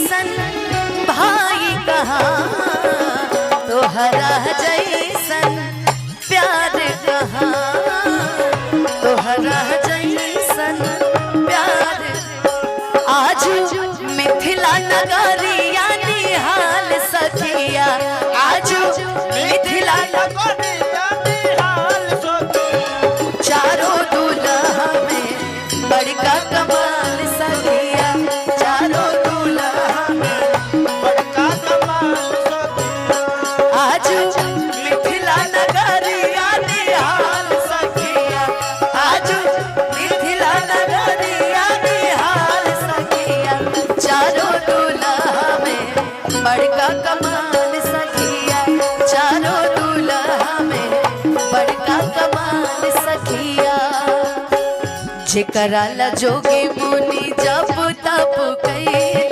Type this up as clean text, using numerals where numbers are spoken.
जैसन भाई कहाँ, तोहरा जैसन प्यार कहाँ, तोहरा जैसन प्यार। आज मिथिला नगरिया निहाल सखिया, आज मिथिला नगरिया निहाल सखिया, चारों दूल्हा में बड़का कमाल सखिया, चारों दूल्हा में बड़का कमाल सखिया। आज मिथिला नगरिया निहाल सखिया, आज मिथिला नगरिया निहाल सखिया, चारों दूल्हा में बड़का कमाल सखिया, चारों दूल्हा में बड़का कमाल सखिया। जेकरा ला जोगी मुनि जप तप कई